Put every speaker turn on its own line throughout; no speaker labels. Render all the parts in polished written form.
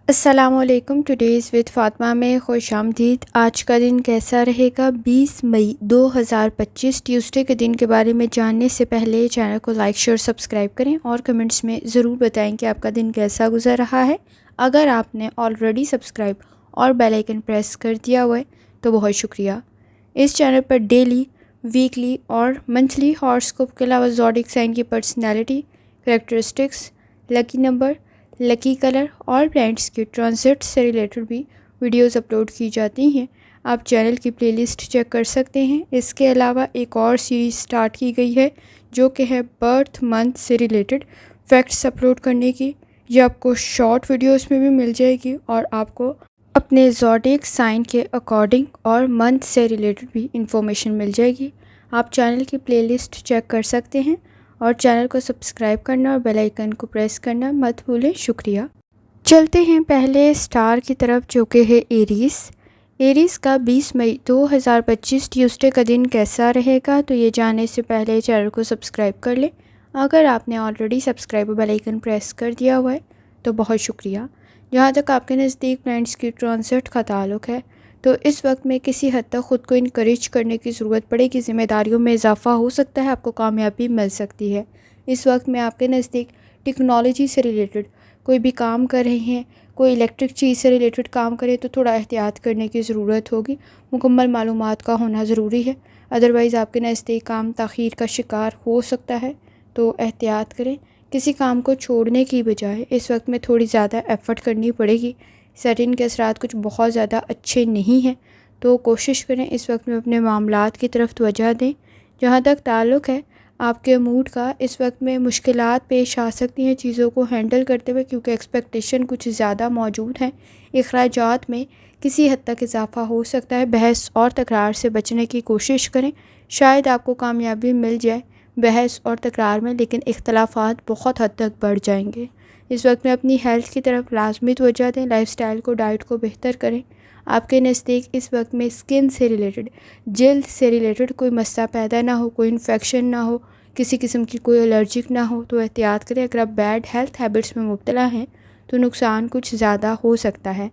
السلام علیکم. Today's with Fatima میں خوش آمدید. آج کا دن کیسا رہے گا؟ 20 مئی 2025 ٹیوزڈے کے دن کے بارے میں جاننے سے پہلے چینل کو لائک شیئر سبسکرائب کریں اور کمنٹس میں ضرور بتائیں کہ آپ کا دن کیسا گزر رہا ہے. اگر آپ نے آلریڈی سبسکرائب اور بیل آئیکن پریس کر دیا ہوا ہے تو بہت شکریہ. اس چینل پر ڈیلی، ویکلی اور منتھلی ہاراسکوپ کے علاوہ زوڈیک سائن کی پرسنالٹی، کریکٹرسٹکس، لکی نمبر، لکی کلر اور پلانٹس کے ٹرانزٹ سے ریلیٹڈ بھی ویڈیوز اپلوڈ کی جاتی ہیں. آپ چینل کی پلے لسٹ چیک کر سکتے ہیں. اس کے علاوہ ایک اور سیریز سٹارٹ کی گئی ہے جو کہ ہے برتھ منتھ سے ریلیٹڈ فیکٹس اپلوڈ کرنے کی. یہ آپ کو شارٹ ویڈیوز میں بھی مل جائے گی اور آپ کو اپنے زوڈیک سائن کے اکارڈنگ اور منتھ سے ریلیٹڈ بھی انفارمیشن مل جائے گی. آپ چینل کی پلے لسٹ چیک کر سکتے ہیں اور چینل کو سبسکرائب کرنا اور بیل آئیکن کو پریس کرنا مت بھولیں. شکریہ. چلتے ہیں پہلے سٹار کی طرف جو کہ ہے ایریز. ایریز کا 20 مئی 2025 ٹیوزڈے کا دن کیسا رہے گا؟ تو یہ جاننے سے پہلے چینل کو سبسکرائب کر لیں. اگر آپ نے آلریڈی سبسکرائب اور بیل آئیکن پریس کر دیا ہوا ہے تو بہت شکریہ. جہاں تک آپ کے نزدیک پلانٹس کی ٹرانزٹ کا تعلق ہے تو اس وقت میں کسی حد تک خود کو انکریج کرنے کی ضرورت پڑے گی. ذمہ داریوں میں اضافہ ہو سکتا ہے، آپ کو کامیابی مل سکتی ہے. اس وقت میں آپ کے نزدیک ٹیکنالوجی سے ریلیٹڈ کوئی بھی کام کر رہے ہیں، کوئی الیکٹرک چیز سے ریلیٹڈ کام کرے تو تھوڑا احتیاط کرنے کی ضرورت ہوگی. مکمل معلومات کا ہونا ضروری ہے، ادروائز آپ کے نزدیک کام تاخیر کا شکار ہو سکتا ہے. تو احتیاط کریں. کسی کام کو چھوڑنے کی بجائے اس وقت میں تھوڑی زیادہ ایفرٹ کرنی پڑے گی. سیٹن کے اثرات کچھ بہت زیادہ اچھے نہیں ہیں تو کوشش کریں اس وقت میں اپنے معاملات کی طرف توجہ دیں. جہاں تک تعلق ہے آپ کے موڈ کا، اس وقت میں مشکلات پیش آ سکتی ہیں چیزوں کو ہینڈل کرتے ہوئے کیونکہ ایکسپیکٹیشن کچھ زیادہ موجود ہیں. اخراجات میں کسی حد تک اضافہ ہو سکتا ہے. بحث اور تکرار سے بچنے کی کوشش کریں. شاید آپ کو کامیابی مل جائے بحث اور تکرار میں، لیکن اختلافات بہت حد تک بڑھ جائیں گے. اس وقت میں اپنی ہیلتھ کی طرف لازمی توجہ دیں. لائف سٹائل کو، ڈائٹ کو بہتر کریں. آپ کے نزدیک اس وقت میں اسکن سے ریلیٹڈ، جلد سے ریلیٹڈ کوئی مسئلہ پیدا نہ ہو، کوئی انفیکشن نہ ہو، کسی قسم کی کوئی الرجک نہ ہو تو احتیاط کریں. اگر آپ بیڈ ہیلتھ ہیبٹس میں مبتلا ہیں تو نقصان کچھ زیادہ ہو سکتا ہے.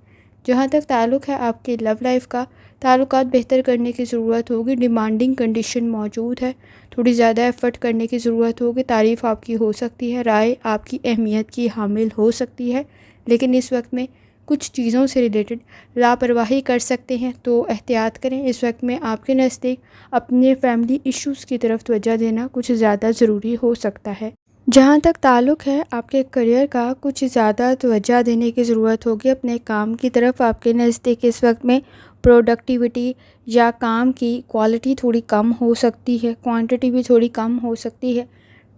جہاں تک تعلق ہے آپ کی لو لائف کا، تعلقات بہتر کرنے کی ضرورت ہوگی. ڈیمانڈنگ کنڈیشن موجود ہے، تھوڑی زیادہ ایفرٹ کرنے کی ضرورت ہوگی. تعریف آپ کی ہو سکتی ہے، رائے آپ کی اہمیت کی حامل ہو سکتی ہے، لیکن اس وقت میں کچھ چیزوں سے ریلیٹڈ لاپرواہی کر سکتے ہیں تو احتیاط کریں. اس وقت میں آپ کے نزدیک اپنے فیملی ایشوز کی طرف توجہ دینا کچھ زیادہ ضروری ہو سکتا ہے. جہاں تک تعلق ہے آپ کے کریئر کا، کچھ زیادہ توجہ دینے کی ضرورت ہوگی اپنے کام کی طرف. آپ کے نزدیک اس وقت میں پروڈکٹیوٹی یا کام کی کوالٹی تھوڑی کم ہو سکتی ہے، کوانٹٹی بھی تھوڑی کم ہو سکتی ہے.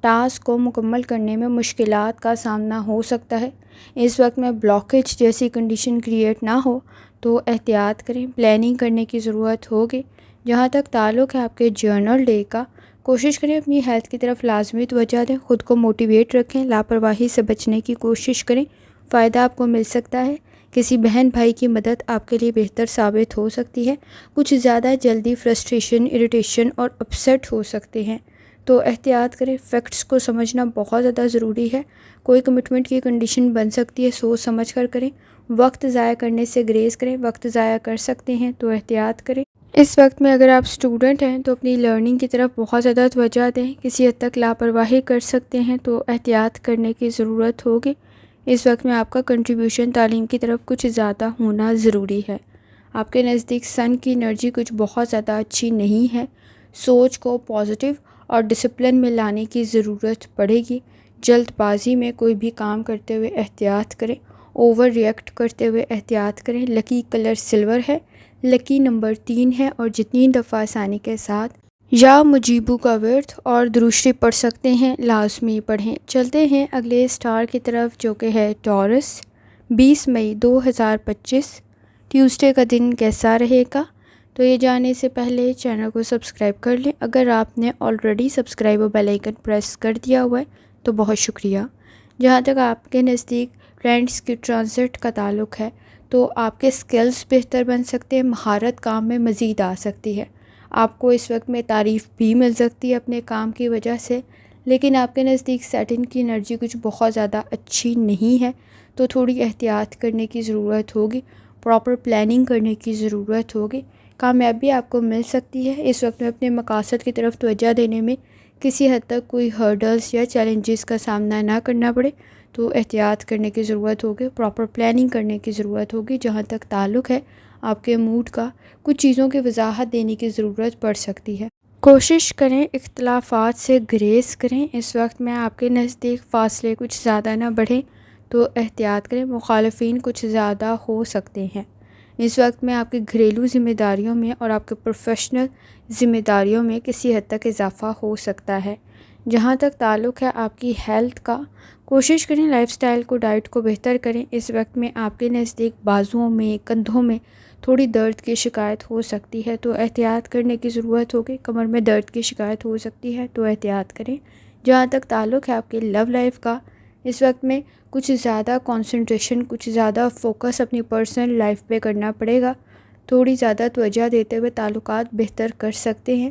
ٹاسک کو مکمل کرنے میں مشکلات کا سامنا ہو سکتا ہے. اس وقت میں بلاکیج جیسی کنڈیشن کریٹ نہ ہو تو احتیاط کریں. پلاننگ کرنے کی ضرورت ہوگی. جہاں تک تعلق ہے آپ کے جرنل ڈے کا، کوشش کریں اپنی ہیلتھ کی طرف لازمی توجہ دیں. خود کو موٹیویٹ رکھیں، لاپرواہی سے بچنے کی کوشش کریں. فائدہ آپ کو مل سکتا ہے. کسی بہن بھائی کی مدد آپ کے لیے بہتر ثابت ہو سکتی ہے. کچھ زیادہ جلدی فرسٹریشن، اریٹیشن اور اپسیٹ ہو سکتے ہیں تو احتیاط کریں. فیکٹس کو سمجھنا بہت زیادہ ضروری ہے. کوئی کمٹمنٹ کی کنڈیشن بن سکتی ہے، سوچ سمجھ کر کریں. وقت ضائع کرنے سے گریز کریں. وقت ضائع کر سکتے ہیں تو احتیاط کریں. اس وقت میں اگر آپ اسٹوڈنٹ ہیں تو اپنی لرننگ کی طرف بہت زیادہ توجہ دیں. کسی حد تک لاپرواہی کر سکتے ہیں تو احتیاط کرنے کی ضرورت ہوگی. اس وقت میں آپ کا کنٹریبیوشن تعلیم کی طرف کچھ زیادہ ہونا ضروری ہے. آپ کے نزدیک سن کی انرجی کچھ بہت زیادہ اچھی نہیں ہے. سوچ کو پازیٹیو اور ڈسپلن میں لانے کی ضرورت پڑے گی. جلد بازی میں کوئی بھی کام کرتے ہوئے احتیاط کریں. اوور ریئیکٹ کرتے ہوئے احتیاط کریں. لکی کلر سلور ہے، لکی نمبر 3 ہے اور جتنی دفعہ آسانی کے ساتھ یا مجیبو کا ورد اور دروشری پڑھ سکتے ہیں لازمی پڑھیں. چلتے ہیں اگلے سٹار کی طرف جو کہ ہے ٹورس. 20 مئی 2025 ٹیوزڈے کا دن کیسا رہے گا؟ تو یہ جاننے سے پہلے چینل کو سبسکرائب کر لیں. اگر آپ نے آلریڈی سبسکرائب اور بیل آئیکن پریس کر دیا ہوا ہے تو بہت شکریہ. جہاں تک آپ کے نزدیک پلانٹس کی ٹرانزٹ کا تعلق ہے تو آپ کے سکلز بہتر بن سکتے ہیں. مہارت کام میں مزید آ سکتی ہے. آپ کو اس وقت میں تعریف بھی مل سکتی ہے اپنے کام کی وجہ سے، لیکن آپ کے نزدیک سیٹن کی انرجی کچھ بہت زیادہ اچھی نہیں ہے تو تھوڑی احتیاط کرنے کی ضرورت ہوگی، پراپر پلاننگ کرنے کی ضرورت ہوگی۔ کامیابی آپ کو مل سکتی ہے۔ اس وقت میں اپنے مقاصد کی طرف توجہ دینے میں کسی حد تک کوئی ہرڈلز یا چیلنجز کا سامنا نہ کرنا پڑے تو احتیاط کرنے کی ضرورت ہوگی، پراپر پلاننگ کرنے کی ضرورت ہوگی۔ جہاں تک تعلق ہے آپ کے موڈ کا، کچھ چیزوں کی وضاحت دینے کی ضرورت پڑ سکتی ہے۔ کوشش کریں اختلافات سے گریز کریں۔ اس وقت میں آپ کے نزدیک فاصلے کچھ زیادہ نہ بڑھیں تو احتیاط کریں، مخالفین کچھ زیادہ ہو سکتے ہیں۔ اس وقت میں آپ کی گھریلو ذمہ داریوں میں اور آپ کے پروفیشنل ذمہ داریوں میں کسی حد تک اضافہ ہو سکتا ہے۔ جہاں تک تعلق ہے آپ کی ہیلتھ کا، کوشش کریں لائف سٹائل کو، ڈائٹ کو بہتر کریں۔ اس وقت میں آپ کے نزدیک بازوؤں میں، کندھوں میں تھوڑی درد کی شکایت ہو سکتی ہے تو احتیاط کرنے کی ضرورت ہوگی۔ کمر میں درد کی شکایت ہو سکتی ہے تو احتیاط کریں۔ جہاں تک تعلق ہے آپ کی لو لائف کا، اس وقت میں کچھ زیادہ کنسنٹریشن، کچھ زیادہ فوکس اپنی پرسنل لائف پہ کرنا پڑے گا۔ تھوڑی زیادہ توجہ دیتے ہوئے تعلقات بہتر کر سکتے ہیں۔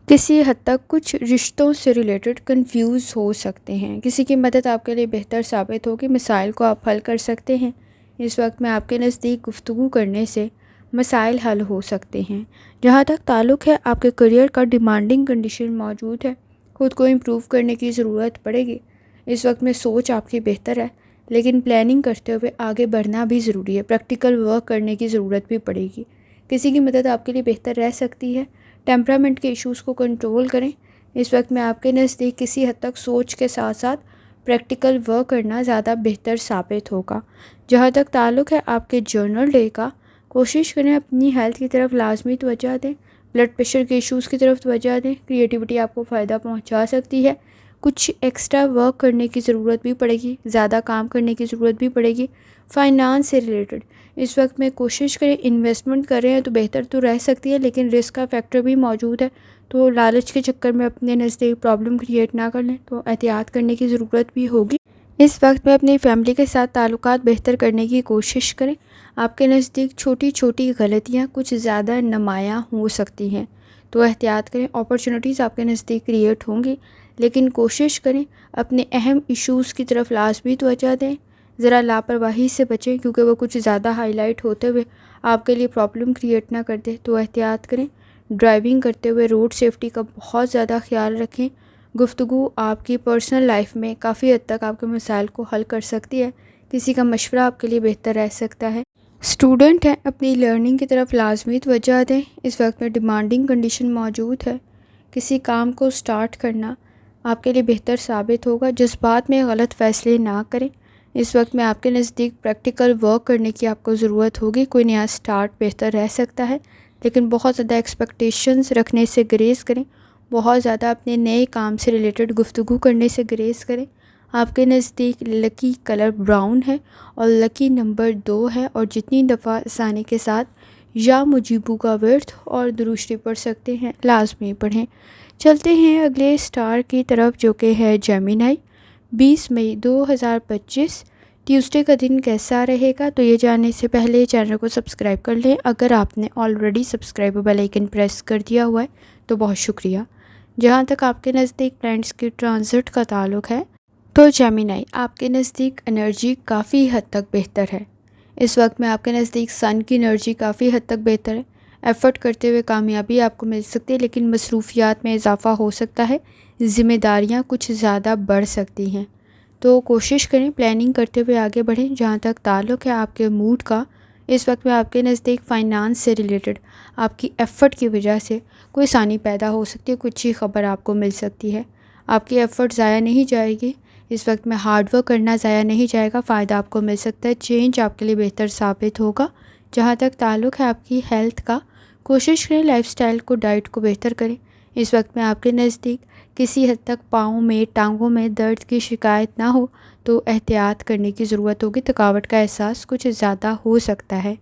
کسی حد تک کچھ رشتوں سے ریلیٹڈ کنفیوز ہو سکتے ہیں، کسی کی مدد آپ کے لیے بہتر ثابت ہوگی، مسائل کو آپ حل کر سکتے ہیں۔ اس وقت میں آپ کے نزدیک گفتگو کرنے سے مسائل حل ہو سکتے ہیں۔ جہاں تک تعلق ہے آپ کے کریئر کا، ڈیمانڈنگ کنڈیشن موجود ہے، خود کو امپروو کرنے کی ضرورت پڑے گی۔ اس وقت میں سوچ آپ کی بہتر ہے لیکن پلاننگ کرتے ہوئے آگے بڑھنا بھی ضروری ہے، پریکٹیکل ورک کرنے کی ضرورت بھی پڑے گی۔ کسی کی مدد آپ کے لیے بہتر رہ سکتی ہے۔ ٹیمپرامنٹ کے ایشوز کو کنٹرول کریں۔ اس وقت میں آپ کے نزدیک کسی حد تک سوچ کے ساتھ ساتھ پریکٹیکل ورک کرنا زیادہ بہتر ثابت ہوگا۔ جہاں تک تعلق ہے آپ کے جرنل ڈے کا، کوشش کریں اپنی ہیلتھ کی طرف لازمی توجہ دیں، بلڈ پریشر کے ایشوز کی طرف توجہ دیں۔ کریٹیوٹی آپ کو فائدہ پہنچا سکتی ہے، کچھ ایکسٹرا ورک کرنے کی ضرورت بھی پڑے گی، زیادہ کام کرنے کی ضرورت بھی پڑے گی۔ فائنانس سے ریلیٹڈ اس وقت میں کوشش کریں، انویسٹمنٹ کر رہے ہیں تو بہتر تو رہ سکتی ہے لیکن رسک کا فیکٹر بھی موجود ہے، تو لالچ کے چکر میں اپنے نزدیک پرابلم کریٹ نہ کر لیں، تو احتیاط کرنے کی ضرورت بھی ہوگی۔ اس وقت میں اپنی فیملی کے ساتھ تعلقات بہتر کرنے کی کوشش کریں۔ آپ کے نزدیک چھوٹی چھوٹی غلطیاں کچھ زیادہ نمایاں ہو سکتی ہیں تو احتیاط کریں۔ اپرچونٹیز آپ کے نزدیک کریٹ ہوں گی لیکن کوشش کریں اپنے اہم ایشوز کی طرف لازمی توجہ دیں، ذرا لاپرواہی سے بچیں کیونکہ وہ کچھ زیادہ ہائی لائٹ ہوتے ہوئے آپ کے لیے پرابلم کریٹ نہ کر دے، تو احتیاط کریں۔ ڈرائیونگ کرتے ہوئے روڈ سیفٹی کا بہت زیادہ خیال رکھیں۔ گفتگو آپ کی پرسنل لائف میں کافی حد تک آپ کے مسائل کو حل کر سکتی ہے، کسی کا مشورہ آپ کے لیے بہتر رہ سکتا ہے۔ اسٹوڈنٹ ہیں، اپنی لرننگ کی طرف لازمی توجہ دیں۔ اس وقت میں ڈیمانڈنگ کنڈیشن موجود ہے، کسی کام کو سٹارٹ کرنا آپ کے لیے بہتر ثابت ہوگا۔ جذبات میں غلط فیصلے نہ کریں۔ اس وقت میں آپ کے نزدیک پریکٹیکل ورک کرنے کی آپ کو ضرورت ہوگی، کوئی نیا سٹارٹ بہتر رہ سکتا ہے لیکن بہت زیادہ ایکسپیکٹیشنز رکھنے سے گریز کریں، بہت زیادہ اپنے نئے کام سے ریلیٹڈ گفتگو کرنے سے گریز کریں۔ آپ کے نزدیک لکی کلر براؤن ہے اور لکی نمبر 2 ہے، اور جتنی دفعہ آسانی کے ساتھ یا مجیبو کا ورد اور درشتی پڑھ سکتے ہیں لازمی پڑھیں۔ چلتے ہیں اگلے سٹار کی طرف جو کہ ہے جیمینائی۔ 20 مئی 2025 ٹیوزڈے کا دن کیسا رہے گا، تو یہ جاننے سے پہلے چینل کو سبسکرائب کر لیں۔ اگر آپ نے already subscribe bell icon press کر دیا ہوا ہے تو بہت شکریہ۔ جہاں تک آپ کے نزدیک پلانٹس کی ٹرانزٹ کا تعلق ہے تو جیمینائی آپ کے نزدیک انرجی کافی حد تک بہتر ہے۔ اس وقت میں آپ کے نزدیک سن کی انرجی کافی حد تک بہتر ہے۔ ایفرٹ کرتے ہوئے کامیابی آپ کو مل سکتی ہے لیکن مصروفیات میں اضافہ ہو سکتا ہے، ذمہ داریاں کچھ زیادہ بڑھ سکتی ہیں، تو کوشش کریں پلاننگ کرتے ہوئے آگے بڑھیں۔ جہاں تک تعلق ہے آپ کے موڈ کا، اس وقت میں آپ کے نزدیک فائنانس سے ریلیٹڈ آپ کی ایفرٹ کی وجہ سے کوئی آسانی پیدا ہو سکتی ہے، کوئی اچھی خبر آپ کو مل سکتی ہے، آپ کی ایفرٹ ضائع نہیں جائے گی۔ اس وقت میں ہارڈ ورک کرنا ضائع نہیں جائے گا، فائدہ آپ کو مل سکتا ہے، چینج آپ کے لیے بہتر ثابت ہوگا۔ جہاں تک تعلق ہے آپ کی ہیلتھ کا، کوشش کریں لائف سٹائل کو، ڈائٹ کو بہتر کریں۔ اس وقت میں آپ کے نزدیک کسی حد تک پاؤں میں، ٹانگوں میں درد کی شکایت نہ ہو تو احتیاط کرنے کی ضرورت ہوگی، تھکاوٹ کا احساس کچھ زیادہ ہو سکتا ہے۔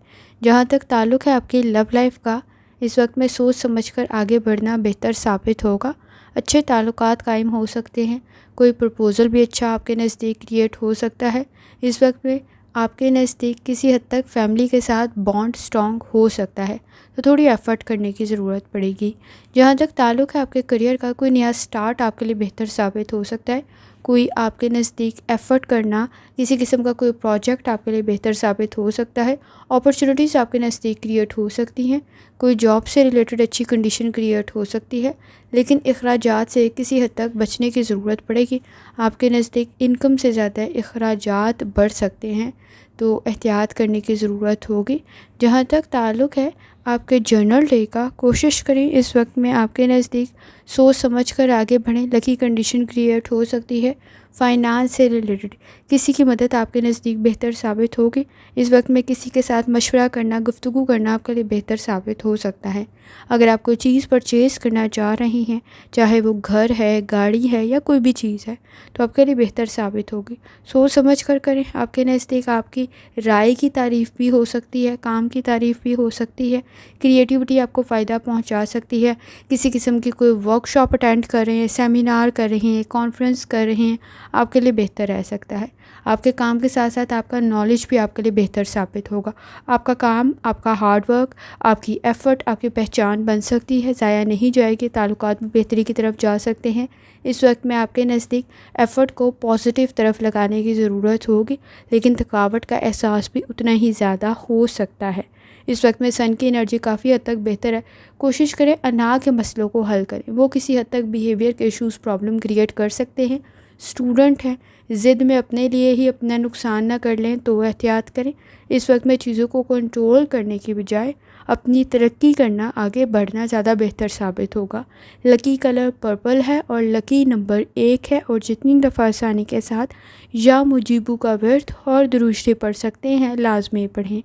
جہاں تک تعلق ہے آپ کی لو لائف کا، اس وقت میں سوچ سمجھ کر آگے بڑھنا بہتر ثابت ہوگا، اچھے تعلقات قائم ہو سکتے ہیں، کوئی پرپوزل بھی اچھا آپ کے نزدیک کریٹ ہو سکتا ہے۔ اس وقت میں آپ کے نزدیک کسی حد تک فیملی کے ساتھ بانڈ سٹرانگ ہو سکتا ہے، تو تھوڑی ایفرٹ کرنے کی ضرورت پڑے گی۔ جہاں تک تعلق ہے آپ کے کریئر کا، کوئی نیا سٹارٹ آپ کے لیے بہتر ثابت ہو سکتا ہے، کوئی آپ کے نزدیک ایفرٹ کرنا، کسی قسم کا کوئی پروجیکٹ آپ کے لیے بہتر ثابت ہو سکتا ہے، اپرچونیٹیز آپ کے نزدیک کریٹ ہو سکتی ہیں، کوئی جاب سے ریلیٹڈ اچھی کنڈیشن کریٹ ہو سکتی ہے، لیکن اخراجات سے کسی حد تک بچنے کی ضرورت پڑے گی۔ آپ کے نزدیک انکم سے زیادہ اخراجات بڑھ سکتے ہیں، تو احتیاط کرنے کی ضرورت ہوگی۔ جہاں تک تعلق ہے آپ کے جنرل ڈے کا، کوشش کریں اس وقت میں آپ کے نزدیک سوچ سمجھ کر آگے بڑھیں۔ لکی کنڈیشن کریٹ ہو سکتی ہے، فائنانس سے ریلیٹڈ کسی کی مدد آپ کے نزدیک بہتر ثابت ہوگی۔ اس وقت میں کسی کے ساتھ مشورہ کرنا، گفتگو کرنا آپ کے لیے بہتر ثابت ہو سکتا ہے۔ اگر آپ کوئی چیز پرچیز کرنا چاہ رہی ہیں، چاہے وہ گھر ہے، گاڑی ہے یا کوئی بھی چیز ہے، تو آپ کے لیے بہتر ثابت ہوگی۔ سوچ سمجھ کر کریں۔ آپ کے نزدیک آپ کی رائے کی تعریف بھی ہو سکتی ہے، کام کی تعریف بھی ہو سکتی ہے، کریٹیوٹی آپ کو فائدہ پہنچا سکتی ہے۔ کسی قسم کی کوئی ورک شاپ اٹینڈ کر رہے ہیں، سیمینار کر رہے ہیں، کانفرنس کر رہے ہیں، آپ کے لیے بہتر رہ سکتا ہے۔ آپ کے کام کے ساتھ ساتھ آپ کا نالج بھی آپ کے لیے بہتر ثابت ہوگا۔ آپ کا کام، آپ کا ہارڈ ورک، آپ کی ایفرٹ آپ کی پہچان بن سکتی ہے، ضائع نہیں جائے گی، تعلقات میں بہتری کی طرف جا سکتے ہیں۔ اس وقت میں آپ کے نزدیک ایفرٹ کو پازیٹیو طرف لگانے کی ضرورت ہوگی، لیکن تھکاوٹ کا احساس بھی اتنا ہی زیادہ ہو سکتا ہے۔ اس وقت میں سن کی انرجی کافی حد تک بہتر ہے۔ کوشش کریں انا کے مسئلوں کو حل کریں، وہ کسی حد تک بیہیویئر کے ایشوز پرابلم کریٹ کر سکتے ہیں۔ اسٹوڈنٹ ہیں، ضد میں اپنے لیے ہی اپنا نقصان نہ کر لیں، تو احتیاط کریں۔ اس وقت میں چیزوں کو کنٹرول کرنے کی بجائے اپنی ترقی کرنا، آگے بڑھنا زیادہ بہتر ثابت ہوگا۔ لکی کلر پرپل ہے اور لکی نمبر 1 ہے، اور جتنی دفعہ آسانی کے ساتھ یا مجیبو کا ورد اور درود شریف پڑھ سکتے ہیں، لازمی پڑھیں۔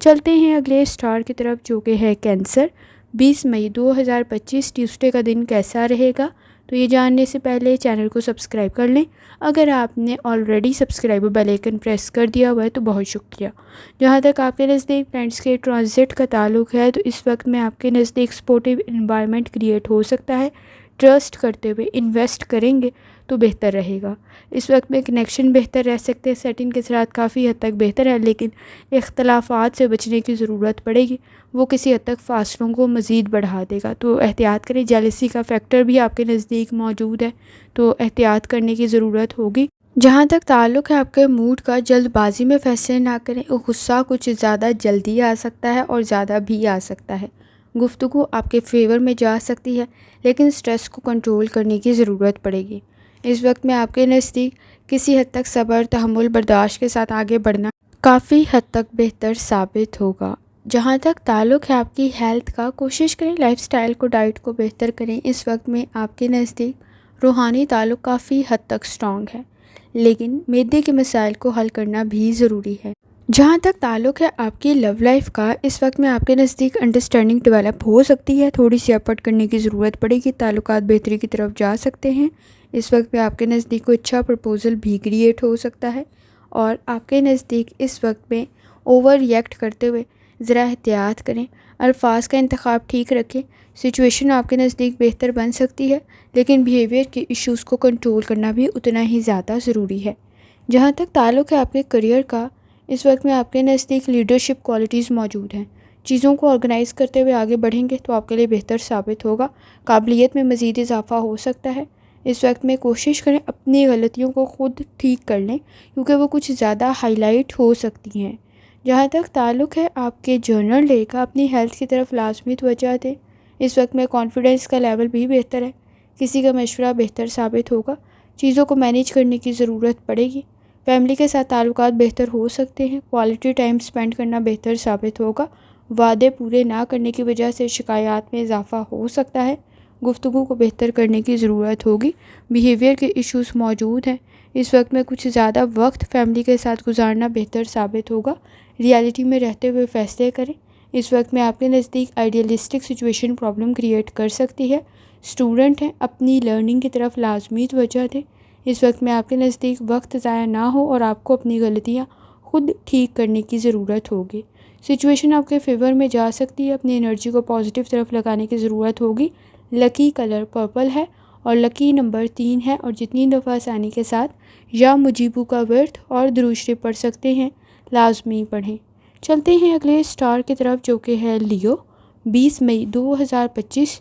چلتے ہیں اگلے اسٹار کی طرف، جو کہ ہے کینسر۔ 20 مئی 2025 ٹیوزڈے کا دن کیسا رہے گا؟ تو یہ جاننے سے پہلے چینل کو سبسکرائب کر لیں۔ اگر آپ نے already subscribe bell icon press کر دیا ہوا ہے تو بہت شکریہ۔ جہاں تک آپ کے نزدیک پلانٹس کے ٹرانزٹ کا تعلق ہے، تو اس وقت میں آپ کے نزدیک سپورٹیو انوائرمنٹ کریٹ ہو سکتا ہے۔ ٹرسٹ کرتے ہوئے انویسٹ کریں گے تو بہتر رہے گا۔ اس وقت میں کنیکشن بہتر رہ سکتے ہیں، سیٹنگ کے ساتھ کافی حد تک بہتر ہے، لیکن اختلافات سے بچنے کی ضرورت پڑے گی، وہ کسی حد تک فاصلوں کو مزید بڑھا دے گا، تو احتیاط کریں۔ جیلسی کا فیکٹر بھی آپ کے نزدیک موجود ہے، تو احتیاط کرنے کی ضرورت ہوگی۔ جہاں تک تعلق ہے آپ کے موڈ کا، جلد بازی میں فیصلے نہ کریں۔ غصہ کچھ زیادہ جلدی آ سکتا ہے اور زیادہ بھی آ سکتا ہے۔ گفتگو آپ کے فیور میں جا سکتی ہے، لیکن سٹریس کو کنٹرول کرنے کی ضرورت پڑے گی۔ اس وقت میں آپ کے نزدیک کسی حد تک صبر، تحمل، برداشت کے ساتھ آگے بڑھنا کافی حد تک بہتر ثابت ہوگا۔ جہاں تک تعلق ہے آپ کی ہیلتھ کا، کوشش کریں لائف سٹائل کو، ڈائٹ کو بہتر کریں۔ اس وقت میں آپ کے نزدیک روحانی تعلق کافی حد تک سٹرونگ ہے، لیکن معدے کے مسائل کو حل کرنا بھی ضروری ہے۔ جہاں تک تعلق ہے آپ کی لو لائف کا، اس وقت میں آپ کے نزدیک انڈرسٹینڈنگ ڈیولپ ہو سکتی ہے، تھوڑی سی ایفرٹ کرنے کی ضرورت پڑے گی، تعلقات بہتری کی طرف جا سکتے ہیں۔ اس وقت میں آپ کے نزدیک کوئی اچھا پرپوزل بھی کریٹ ہو سکتا ہے، اور آپ کے نزدیک اس وقت میں اوور ریئیکٹ کرتے ہوئے ذرا احتیاط کریں، الفاظ کا انتخاب ٹھیک رکھیں۔ سچویشن آپ کے نزدیک بہتر بن سکتی ہے، لیکن بیہیویئر کے ایشوز کو کنٹرول کرنا بھی اتنا ہی زیادہ ضروری ہے۔ جہاں تک تعلق ہے آپ کے کریئر کا، اس وقت میں آپ کے نزدیک لیڈرشپ کوالٹیز موجود ہیں۔ چیزوں کو آرگنائز کرتے ہوئے آگے بڑھیں گے تو آپ کے لیے بہتر ثابت ہوگا۔ قابلیت میں مزید اضافہ ہو سکتا ہے۔ اس وقت میں کوشش کریں اپنی غلطیوں کو خود ٹھیک کر لیں، کیونکہ وہ کچھ زیادہ ہائی لائٹ ہو سکتی ہیں۔ جہاں تک تعلق ہے آپ کے جرنل ڈے کا، اپنی ہیلتھ کی طرف لازمی توجہ دیں۔ اس وقت میں کانفیڈنس کا لیول بھی بہتر ہے، کسی کا مشورہ بہتر ثابت ہوگا، چیزوں کو مینیج کرنے کی ضرورت پڑے گی۔ فیملی کے ساتھ تعلقات بہتر ہو سکتے ہیں، کوالٹی ٹائم سپینڈ کرنا بہتر ثابت ہوگا۔ وعدے پورے نہ کرنے کی وجہ سے شکایات میں اضافہ ہو سکتا ہے، گفتگو کو بہتر کرنے کی ضرورت ہوگی۔ بیہیویئر کے ایشوز موجود ہیں، اس وقت میں کچھ زیادہ وقت فیملی کے ساتھ گزارنا بہتر ثابت ہوگا۔ ریالٹی میں رہتے ہوئے فیصلے کریں۔ اس وقت میں آپ کے نزدیک آئیڈیلسٹک سچویشن پرابلم کریٹ کر سکتی ہے۔ اسٹوڈنٹ ہیں، اپنی لرننگ کی طرف لازمی توجہ دیں۔ اس وقت میں آپ کے نزدیک وقت ضائع نہ ہو اور آپ کو اپنی غلطیاں خود ٹھیک کرنے کی ضرورت ہوگی۔ سچویشن آپ کے فیور میں جا سکتی ہے، اپنی انرجی کو پازیٹیو طرف لگانے کی ضرورت ہوگی۔ لکی کلر پرپل ہے اور لکی نمبر 3 ہے، اور جتنی دفعہ آسانی کے ساتھ یا مجیبو کا ورد اور درود شریف پڑھ سکتے ہیں، لازمی پڑھیں۔ چلتے ہیں اگلے اسٹار کی طرف، جو کہ ہے لیو۔ 20 مئی 2025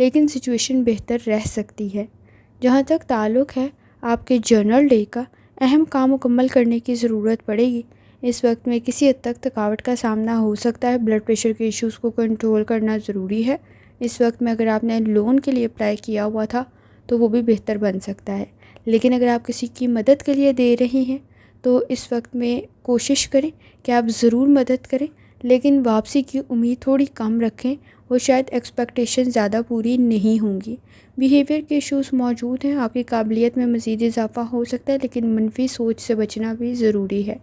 لیکن سچویشن بہتر رہ سکتی ہے۔ جہاں تک تعلق ہے آپ کے جنرل ڈے کا، اہم کام مکمل کرنے کی ضرورت پڑے گی۔ اس وقت میں کسی حد تک تھکاوٹ کا سامنا ہو سکتا ہے۔ بلڈ پریشر کے ایشوز کو کنٹرول کرنا ضروری ہے۔ اس وقت میں اگر آپ نے لون کے لیے اپلائی کیا ہوا تھا تو وہ بھی بہتر بن سکتا ہے، لیکن اگر آپ کسی کی مدد کے لیے دے رہے ہیں تو اس وقت میں کوشش کریں کہ آپ ضرور مدد کریں، لیکن واپسی کی امید تھوڑی کم رکھیں، وہ شاید ایکسپیکٹیشن زیادہ پوری نہیں ہوں گی۔ بیہیویئر کے ایشوز موجود ہیں، آپ کی قابلیت میں مزید اضافہ ہو سکتا ہے، لیکن منفی سوچ سے بچنا بھی ضروری ہے۔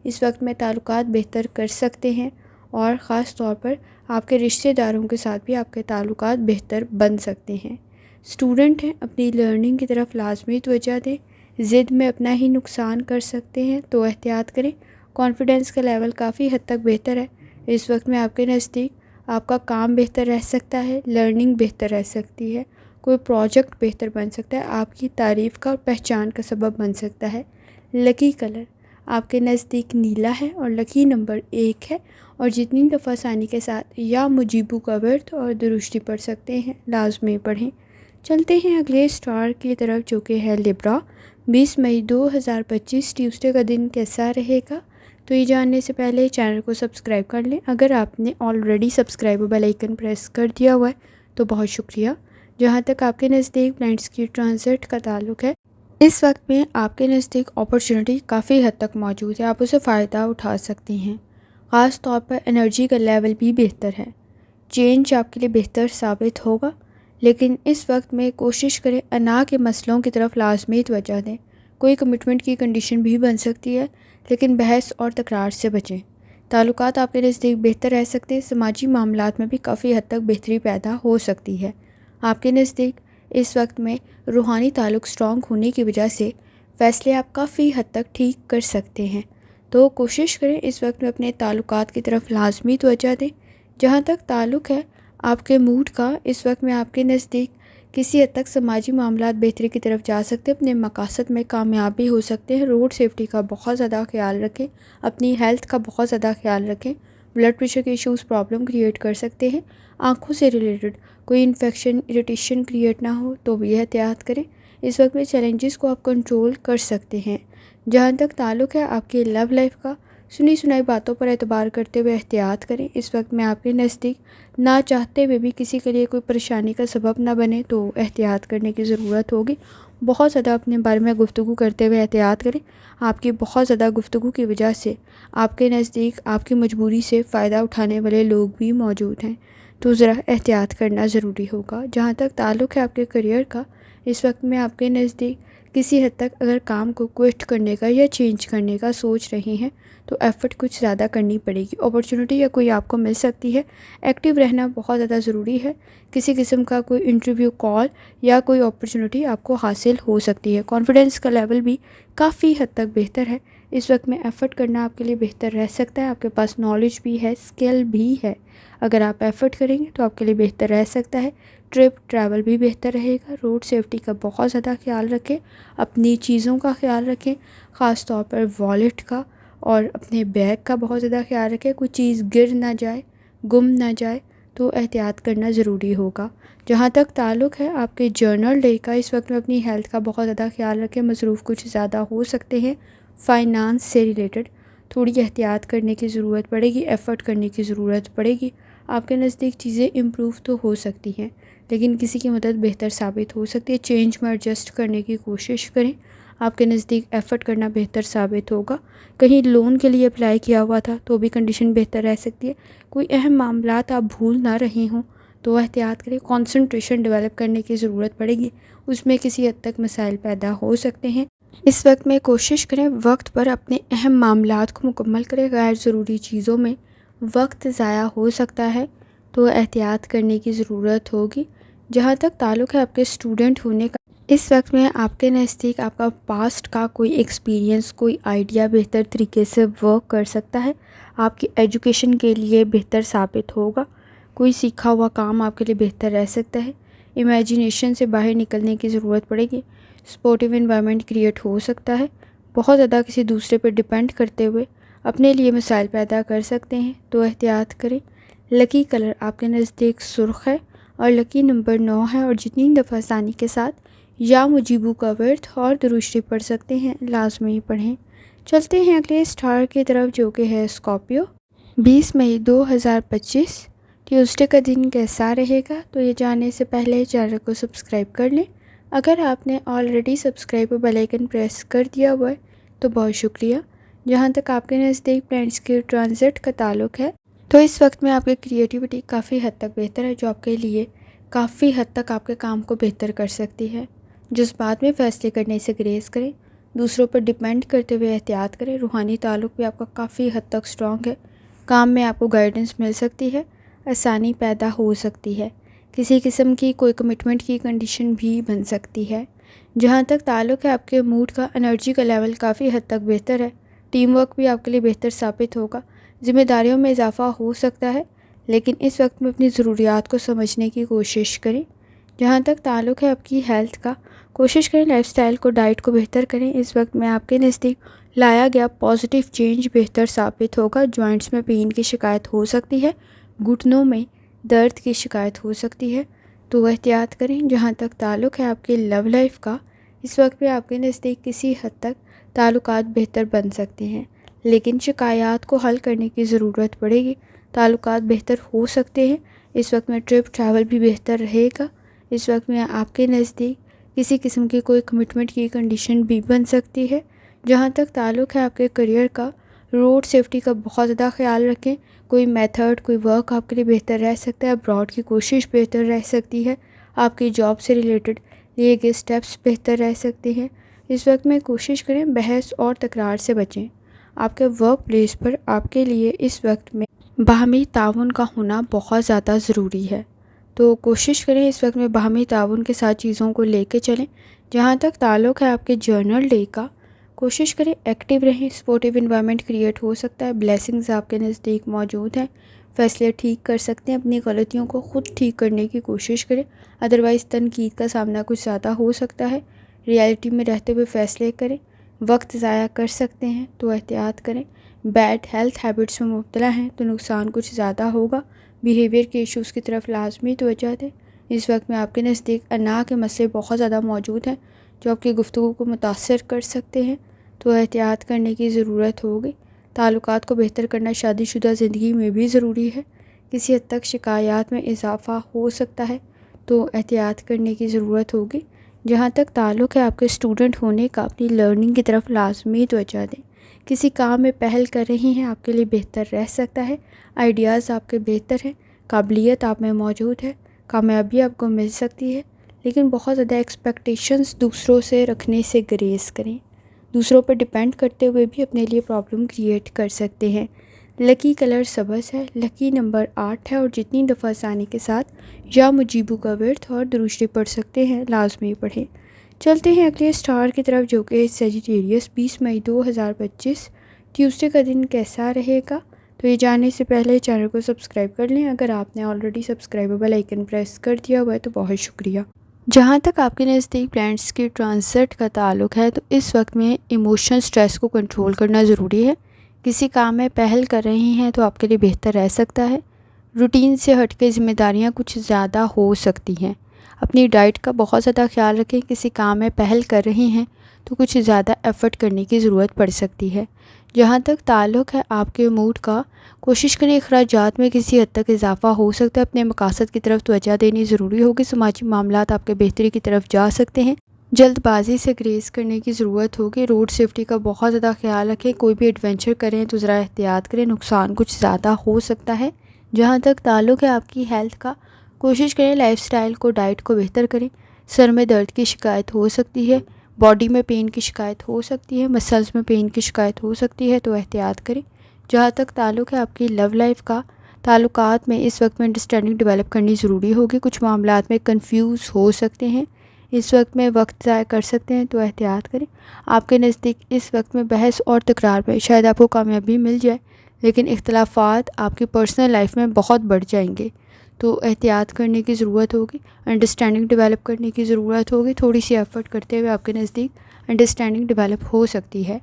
اس وقت میں تعلقات بہتر کر سکتے ہیں اور خاص طور پر آپ کے رشتہ داروں کے ساتھ بھی آپ کے تعلقات بہتر بن سکتے ہیں۔ اسٹوڈنٹ ہیں، اپنی لرننگ کی طرف لازمی توجہ دیں، ضد میں اپنا ہی نقصان کر سکتے ہیں تو احتیاط کریں۔ کانفیڈنس کا لیول کافی حد تک بہتر ہے۔ اس وقت میں آپ کے نزدیک آپ کا کام بہتر رہ سکتا ہے، لرننگ بہتر رہ سکتی ہے، کوئی پروجیکٹ بہتر بن سکتا ہے، آپ کی تعریف کا اور پہچان کا سبب بن سکتا ہے۔ لکی کلر آپ کے نزدیک نیلا ہے اور لکی نمبر 1 ہے، اور جتنی دفعہ آسانی کے ساتھ یا مجیبو کا ورد اور درشتی پڑھ سکتے ہیں لازمی پڑھیں۔ چلتے ہیں اگلے اسٹار کی طرف جو کہ ہے لبرا۔ 20 مئی 2025 ٹیوزڈے کا دن کیسا رہے گا؟ تو یہ جاننے سے پہلے چینل کو سبسکرائب کر لیں۔ اگر آپ نے already subscribe bell icon press کر دیا ہوا ہے تو بہت شکریہ۔ جہاں تک آپ کے نزدیک پلانٹس کی ٹرانزٹ کا تعلق ہے، اس وقت میں آپ کے نزدیک اپرچونٹی کافی حد تک موجود ہے، آپ اسے فائدہ اٹھا سکتی ہیں۔ خاص طور پر انرجی کا لیول بھی بہتر ہے، چینج آپ کے لیے بہتر ثابت ہوگا، لیکن اس وقت میں کوشش کریں انا کے مسئلوں کی طرف لازمی توجہ دیں۔ کوئی کمٹمنٹ کی کنڈیشن بھی بن سکتی ہے، لیکن بحث اور تکرار سے بچیں۔ تعلقات آپ کے نزدیک بہتر رہ سکتے ہیں، سماجی معاملات میں بھی کافی حد تک بہتری پیدا ہو سکتی ہے۔ آپ کے نزدیک اس وقت میں روحانی تعلق سٹرونگ ہونے کی وجہ سے فیصلے آپ کافی حد تک ٹھیک کر سکتے ہیں، تو کوشش کریں اس وقت میں اپنے تعلقات کی طرف لازمی توجہ دیں۔ جہاں تک تعلق ہے آپ کے موڈ کا، اس وقت میں آپ کے نزدیک کسی حد تک سماجی معاملات بہتری کی طرف جا سکتے ہیں، اپنے مقاصد میں کامیاب بھی ہو سکتے ہیں۔ روڈ سیفٹی کا بہت زیادہ خیال رکھیں، اپنی ہیلتھ کا بہت زیادہ خیال رکھیں۔ بلڈ پریشر کے ایشوز پرابلم کریٹ کر سکتے ہیں، آنکھوں سے ریلیٹڈ کوئی انفیکشن اریٹیشن کریٹ نہ ہو تو بھی احتیاط کریں۔ اس وقت میں چیلنجز کو آپ کنٹرول کر سکتے ہیں۔ جہاں تک تعلق ہے آپ کی لو لائف کا، سنی سنائی باتوں پر اعتبار کرتے ہوئے احتیاط کریں۔ اس وقت میں آپ کے نزدیک نہ چاہتے ہوئے بھی کسی کے لیے کوئی پریشانی کا سبب نہ بنے تو احتیاط کرنے کی ضرورت ہوگی۔ بہت زیادہ اپنے بارے میں گفتگو کرتے ہوئے احتیاط کریں، آپ کی بہت زیادہ گفتگو کی وجہ سے آپ کے نزدیک آپ کی مجبوری سے فائدہ اٹھانے والے لوگ بھی موجود ہیں، تو ذرا احتیاط کرنا ضروری ہوگا۔ جہاں تک تعلق ہے آپ کے کریئر کا، اس وقت میں آپ کے نزدیک کسی حد تک اگر کام کو کوئٹ کرنے کا یا چینج کرنے کا سوچ رہے ہیں تو ایفرٹ کچھ زیادہ کرنی پڑے گی۔ اپرچونٹی یا کوئی آپ کو مل سکتی ہے، ایکٹیو رہنا بہت زیادہ ضروری ہے۔ کسی قسم کا کوئی انٹرویو کال یا کوئی اپرچونٹی آپ کو حاصل ہو سکتی ہے۔ کانفیڈنس کا لیول بھی کافی حد تک بہتر ہے، اس وقت میں ایفرٹ کرنا آپ کے لیے بہتر رہ سکتا ہے۔ آپ کے پاس نالج بھی ہے، اسکل بھی ہے، اگر آپ ایفرٹ کریں گے تو آپ کے لیے بہتر رہ سکتا ہے۔ ٹریول بھی بہتر رہے گا۔ روڈ سیفٹی کا بہت زیادہ خیال رکھیں، اپنی چیزوں کا خیال رکھیں، خاص طور پر والیٹ کا اور اپنے بیگ کا بہت زیادہ خیال رکھیں، کوئی چیز گر نہ جائے، گم نہ جائے تو احتیاط کرنا ضروری ہوگا۔ جہاں تک تعلق ہے آپ کے جرنل ڈے کا، اس وقت میں اپنی ہیلتھ کا بہت زیادہ خیال رکھیں، مصروف کچھ زیادہ ہو سکتے ہیں، فائنانس سے ریلیٹڈ تھوڑی احتیاط کرنے کی ضرورت پڑے گی، ایفرٹ کرنے کی ضرورت پڑے گی۔ آپ کے نزدیک چیزیں امپروو تو ہو سکتی ہیں، لیکن کسی کی مدد بہتر ثابت ہو سکتی ہے۔ چینج میں ایڈجسٹ کرنے کی کوشش کریں، آپ کے نزدیک ایفرٹ کرنا بہتر ثابت ہوگا۔ کہیں لون کے لیے اپلائی کیا ہوا تھا تو بھی کنڈیشن بہتر رہ سکتی ہے۔ کوئی اہم معاملات آپ بھول نہ رہے ہوں تو احتیاط کریں، کنسنٹریشن ڈیولپ کرنے کی ضرورت پڑے گی، اس میں کسی حد تک مسائل پیدا ہو سکتے ہیں۔ اس وقت میں کوشش کریں وقت پر اپنے اہم معاملات کو مکمل کریں، غیر ضروری چیزوں میں وقت ضائع ہو سکتا ہے تو احتیاط کرنے کی ضرورت ہوگی۔ جہاں تک تعلق ہے آپ کے اسٹوڈنٹ ہونے کا، اس وقت میں آپ کے نزدیک آپ کا پاسٹ کا کوئی ایکسپیرینس، کوئی آئیڈیا بہتر طریقے سے ورک کر سکتا ہے، آپ کی ایجوکیشن کے لیے بہتر ثابت ہوگا، کوئی سیکھا ہوا کام آپ کے لیے بہتر رہ سکتا ہے، امیجینیشن سے باہر نکلنے کی ضرورت پڑے گی، سپورٹیو انوائرمنٹ کریٹ ہو سکتا ہے، بہت زیادہ کسی دوسرے پہ ڈیپینڈ کرتے ہوئے اپنے لیے مسائل پیدا کر سکتے ہیں تو احتیاط کریں۔ لکی کلر آپ کے نزدیک سرخ ہے اور لکی نمبر 9 ہے، اور جتنی دفعہ آسانی کے ساتھ یا مجیبو کا ورد اور درود شریف پڑھ سکتے ہیں لازمی پڑھیں۔ چلتے ہیں اگلے اسٹار کی طرف جو کہ ہے اسکارپیو۔ 20 مئی 2025 ٹیوزڈے کا دن کیسا رہے گا؟ تو یہ جاننے سے پہلے چینل کو سبسکرائب کر لیں۔ اگر آپ نے already subscribe bell icon press کر دیا ہوا ہے تو بہت شکریہ۔ جہاں تک آپ کے نزدیک پلانٹس کے ٹرانزٹ کا تعلق ہے تو اس وقت میں آپ کی کریٹیوٹی کافی حد تک بہتر ہے، جو آپ کے لیے کافی حد تک آپ کے کام کو بہتر کر سکتی ہے۔ جذبات میں فیصلے کرنے سے گریز کریں، دوسروں پر ڈیپینڈ کرتے ہوئے احتیاط کریں۔ روحانی تعلق بھی آپ کا کافی حد تک سٹرونگ ہے، کام میں آپ کو گائیڈنس مل سکتی ہے، آسانی پیدا ہو سکتی ہے، کسی قسم کی کوئی کمٹمنٹ کی کنڈیشن بھی بن سکتی ہے۔ جہاں تک تعلق ہے آپ کے موڈ کا، انرجی کا لیول کافی حد تک بہتر ہے، ٹیم ورک بھی آپ کے لیے بہتر ثابت ہوگا، ذمہ داریوں میں اضافہ ہو سکتا ہے، لیکن اس وقت میں اپنی ضروریات کو سمجھنے کی کوشش کریں۔ جہاں تک تعلق ہے آپ کی ہیلتھ کا، کوشش کریں لائف سٹائل کو، ڈائٹ کو بہتر کریں۔ اس وقت میں آپ کے نزدیک لایا گیا پازیٹیو چینج بہتر ثابت ہوگا۔ جوائنٹس میں پین کی شکایت ہو سکتی ہے، گھٹنوں میں درد کی شکایت ہو سکتی ہے، تو احتیاط کریں۔ جہاں تک تعلق ہے آپ کی لو لائف کا، اس وقت میں آپ کے نزدیک کسی حد تک تعلقات بہتر بن سکتے ہیں، لیکن شکایات کو حل کرنے کی ضرورت پڑے گی۔ تعلقات بہتر ہو سکتے ہیں، اس وقت میں ٹرپ ٹریول بھی بہتر رہے گا۔ اس وقت میں آپ کے نزدیک کسی قسم کی کوئی کمٹمنٹ کی کنڈیشن بھی بن سکتی ہے۔ جہاں تک تعلق ہے آپ کے کریئر کا، روڈ سیفٹی کا بہت زیادہ خیال رکھیں۔ کوئی میتھڈ، کوئی ورک آپ کے لیے بہتر رہ سکتا ہے، ابراڈ کی کوشش بہتر رہ سکتی ہے، آپ کی جاب سے ریلیٹڈ لیے گئے سٹیپس بہتر رہ سکتے ہیں۔ اس وقت میں کوشش کریں بحث اور تکرار سے بچیں۔ آپ کے ورک پلیس پر آپ کے لیے اس وقت میں باہمی تعاون کا ہونا بہت زیادہ ضروری ہے، تو کوشش کریں اس وقت میں باہمی تعاون کے ساتھ چیزوں کو لے کے چلیں۔ جہاں تک تعلق ہے آپ کے جرنل ڈے کا، کوشش کریں ایکٹیو رہیں، سپورٹیو انوائرمنٹ کریٹ ہو سکتا ہے، بلیسنگز آپ کے نزدیک موجود ہیں، فیصلے ٹھیک کر سکتے ہیں، اپنی غلطیوں کو خود ٹھیک کرنے کی کوشش کریں، ادروائز تنقید کا سامنا کچھ زیادہ ہو سکتا ہے۔ ریالٹی میں رہتے ہوئے فیصلے کریں، وقت ضائع کر سکتے ہیں تو احتیاط کریں۔ بیڈ ہیلتھ ہیبٹس میں مبتلا ہیں تو نقصان کچھ زیادہ ہوگا، بیہیویئر کے ایشوز کی طرف لازمی توجہ دیں۔ اس وقت میں آپ کے نزدیک انا کے مسئلے بہت زیادہ موجود ہیں جو آپ کی گفتگو کو متاثر کر سکتے ہیں، تو احتیاط کرنے کی ضرورت ہوگی۔ تعلقات کو بہتر کرنا شادی شدہ زندگی میں بھی ضروری ہے، کسی حد تک شکایات میں اضافہ ہو سکتا ہے تو احتیاط کرنے کی ضرورت ہوگی۔ جہاں تک تعلق ہے آپ کے اسٹوڈنٹ ہونے کا، اپنی لرننگ کی طرف لازمی توجہ دیں۔ کسی کام میں پہل کر رہی ہیں، آپ کے لیے بہتر رہ سکتا ہے، آئیڈیاز آپ کے بہتر ہیں، قابلیت آپ میں موجود ہے، کامیابی آپ کو مل سکتی ہے، لیکن بہت زیادہ ایکسپیکٹیشنز دوسروں سے رکھنے سے گریز کریں۔ دوسروں پر ڈیپینڈ کرتے ہوئے بھی اپنے لیے پرابلم کریٹ کر سکتے ہیں۔ لکی کلر سبز ہے، لکی نمبر 8 ہے، اور جتنی دفعہ آسانی کے ساتھ یا مجیبو کا ورد اور درود شریف پڑھ سکتے ہیں لازمی پڑھیں۔ چلتے ہیں اگلے اسٹار کی طرف جو کہ سیجیٹیریس۔ 20 مئی 2025 ٹیوزڈے کا دن کیسا رہے گا؟ تو یہ جاننے سے پہلے چینل کو سبسکرائب کر لیں۔ اگر آپ نے already subscribe bell icon press کر دیا ہوا ہے تو بہت شکریہ۔ جہاں تک آپ کے نزدیک پلانٹس کے ٹرانزٹ کا تعلق ہے تو اس وقت میں ایموشنل سٹریس کو کنٹرول کرنا ضروری ہے۔ کسی کام میں پہل کر رہی ہیں تو آپ کے لیے بہتر رہ سکتا ہے۔ روٹین سے ہٹ کے ذمہ داریاں کچھ زیادہ ہو سکتی ہیں۔ اپنی ڈائٹ کا بہت زیادہ خیال رکھیں۔ کسی کام میں پہل کر رہی ہیں تو کچھ زیادہ ایفرٹ کرنے کی ضرورت پڑ سکتی ہے۔ جہاں تک تعلق ہے آپ کے موڈ کا، کوشش کریں اخراجات میں کسی حد تک اضافہ ہو سکتا ہے، اپنے مقاصد کی طرف توجہ دینی ضروری ہوگی۔ سماجی معاملات آپ کے بہتری کی طرف جا سکتے ہیں، جلد بازی سے گریز کرنے کی ضرورت ہوگی۔ روڈ سیفٹی کا بہت زیادہ خیال رکھیں، کوئی بھی ایڈونچر کریں تو ذرا احتیاط کریں، نقصان کچھ زیادہ ہو سکتا ہے۔ جہاں تک تعلق ہے آپ کی ہیلتھ کا، کوشش کریں لائف سٹائل کو، ڈائٹ کو بہتر کریں۔ سر میں درد کی شکایت ہو سکتی ہے، باڈی میں پین کی شکایت ہو سکتی ہے، مسلز میں پین کی شکایت ہو سکتی ہے تو احتیاط کریں۔ جہاں تک تعلق ہے آپ کی لو لائف کا، تعلقات میں اس وقت میں انڈرسٹینڈنگ ڈیولپ کرنی ضروری ہوگی، کچھ معاملات میں کنفیوز ہو سکتے ہیں، اس وقت میں وقت ضائع کر سکتے ہیں تو احتیاط کریں۔ آپ کے نزدیک اس وقت میں بحث اور تکرار میں شاید آپ کو کامیابی مل جائے، لیکن اختلافات آپ کی پرسنل لائف میں بہت بڑھ جائیں گے، تو احتیاط کرنے کی ضرورت ہوگی، انڈرسٹینڈنگ ڈیولپ کرنے کی ضرورت ہوگی۔ تھوڑی سی ایفرٹ کرتے ہوئے آپ کے نزدیک انڈرسٹینڈنگ ڈیولپ ہو سکتی ہے۔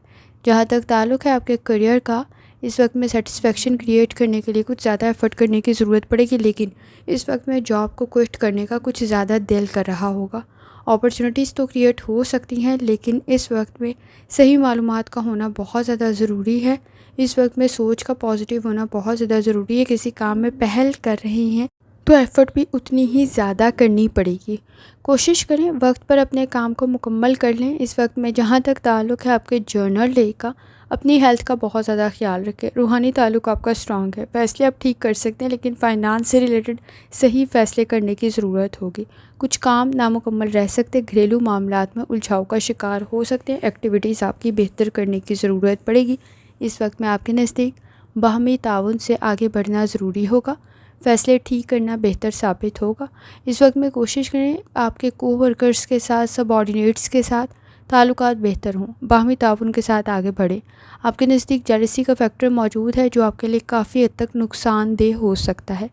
جہاں تک تعلق ہے آپ کے کریئر کا، اس وقت میں سیٹسفیکشن کریٹ کرنے کے لیے کچھ زیادہ ایفرٹ کرنے کی ضرورت پڑے گی، لیکن اس وقت میں جاب کو کوئٹ کرنے کا کچھ زیادہ دل کر رہا ہوگا۔ اپرچونیٹیز تو کریٹ ہو سکتی ہیں، لیکن اس وقت میں صحیح معلومات کا ہونا بہت زیادہ ضروری ہے۔ اس وقت میں سوچ کا پازیٹیو ہونا بہت زیادہ ضروری ہے۔ کسی کام میں پہل کر رہی ہیں تو ایفرٹ بھی اتنی ہی زیادہ کرنی پڑے گی۔ کوشش کریں وقت پر اپنے کام کو مکمل کر لیں۔ اس وقت میں جہاں تک تعلق ہے آپ کے جرنل ڈے کا، اپنی ہیلتھ کا بہت زیادہ خیال رکھیں۔ روحانی تعلق آپ کا اسٹرانگ ہے، فیصلے آپ ٹھیک کر سکتے ہیں، لیکن فائنانس سے ریلیٹڈ صحیح فیصلے کرنے کی ضرورت ہوگی۔ کچھ کام نامکمل رہ سکتے، گھریلو معاملات میں الجھاؤ کا شکار ہو سکتے ہیں، ایکٹیویٹیز آپ کی بہتر کرنے کی ضرورت پڑے گی۔ اس وقت میں آپ کے نزدیک باہمی تعاون سے آگے بڑھنا ضروری ہوگا، فیصلے ٹھیک کرنا بہتر ثابت ہوگا۔ اس وقت میں کوشش کریں آپ کے کو ورکرز کے ساتھ، سب آرڈینیٹس کے ساتھ تعلقات بہتر ہوں، باہمی تعاون کے ساتھ آگے بڑھیں۔ آپ کے نزدیک جیلسی کا فیکٹر موجود ہے جو آپ کے لیے کافی حد تک نقصان دہ ہو سکتا ہے۔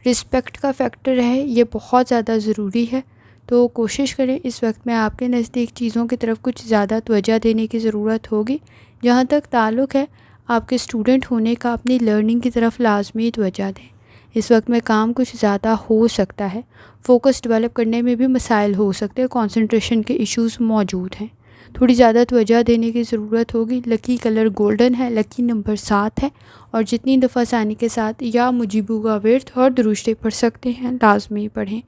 رسپیکٹ کا فیکٹر ہے، یہ بہت زیادہ ضروری ہے، تو کوشش کریں اس وقت میں آپ کے نزدیک چیزوں کی طرف کچھ زیادہ توجہ دینے کی ضرورت ہوگی۔ جہاں تک تعلق ہے آپ کے اسٹوڈنٹ ہونے کا، اپنی لرننگ کی طرف لازمی توجہ دیں۔ اس وقت میں کام کچھ زیادہ ہو سکتا ہے، فوکس ڈیولپ کرنے میں بھی مسائل ہو سکتے ہیں، کنسنٹریشن کے ایشوز موجود ہیں، تھوڑی زیادہ توجہ دینے کی ضرورت ہوگی۔ لکی کلر گولڈن ہے، لکی نمبر 7 ہے، اور جتنی دفعہ آسانی کے ساتھ یا مجیبو کا ورد اور درود پڑھ سکتے ہیں لازمی پڑھیں۔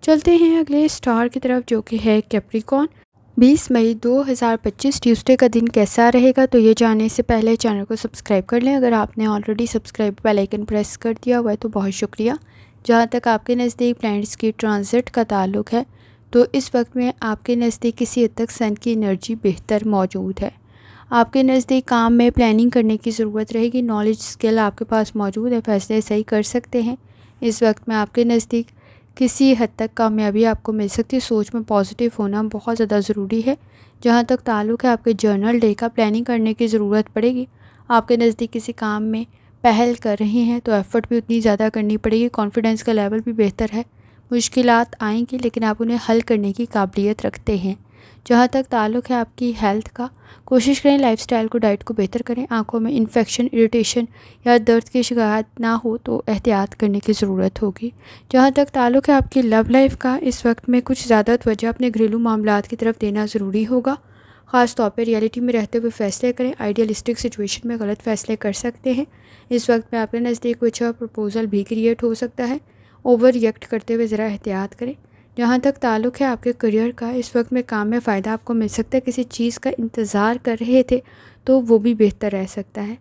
چلتے ہیں اگلے اسٹار کی طرف جو کہ ہے کیپریکون۔ 20 مئی 2025 ٹیوزڈے کا دن کیسا رہے گا، تو یہ جاننے سے پہلے چینل کو سبسکرائب کر لیں۔ اگر آپ نے already subscribe bell icon press کر دیا ہوا ہے تو بہت شکریہ۔ جہاں تک آپ کے نزدیک پلانٹس کی ٹرانزٹ کا تعلق ہے تو اس وقت میں آپ کے نزدیک کسی حد تک سن کی انرجی بہتر موجود ہے۔ آپ کے نزدیک کام میں پلاننگ کرنے کی ضرورت رہے گی، نالج اسکل آپ کے پاس موجود ہے، فیصلے صحیح کر سکتے ہیں۔ اس وقت میں آپ کے نزدیک کسی حد تک کامیابی آپ کو مل سکتی ہے، سوچ میں پازیٹیو ہونا بہت زیادہ ضروری ہے۔ جہاں تک تعلق ہے آپ کے جرنل ڈے کا، پلاننگ کرنے کی ضرورت پڑے گی۔ آپ کے نزدیک کسی کام میں پہل کر رہے ہیں تو ایفرٹ بھی اتنی زیادہ کرنی پڑے گی، کانفیڈنس کا لیول بھی بہتر ہے۔ مشکلات آئیں گی لیکن آپ انہیں حل کرنے کی قابلیت رکھتے ہیں۔ جہاں تک تعلق ہے آپ کی ہیلتھ کا، کوشش کریں لائف سٹائل کو، ڈائٹ کو بہتر کریں۔ آنکھوں میں انفیکشن، اریٹیشن یا درد کی شکایت نہ ہو تو احتیاط کرنے کی ضرورت ہوگی۔ جہاں تک تعلق ہے آپ کی لو لائف کا، اس وقت میں کچھ زیادہ توجہ اپنے گھریلو معاملات کی طرف دینا ضروری ہوگا۔ خاص طور پہ ریئلٹی میں رہتے ہوئے فیصلے کریں، آئیڈیالسٹک سچویشن میں غلط فیصلے کر سکتے ہیں۔ اس وقت میں آپ کے نزدیک کچھ پرپوزل بھی کریٹ ہو سکتا ہے، اوور ریئیکٹ کرتے ہوئے ذرا احتیاط کریں۔ جہاں تک تعلق ہے آپ کے کریئر کا، اس وقت میں کام میں فائدہ آپ کو مل سکتا ہے، کسی چیز کا انتظار کر رہے تھے تو وہ بھی بہتر رہ سکتا ہے۔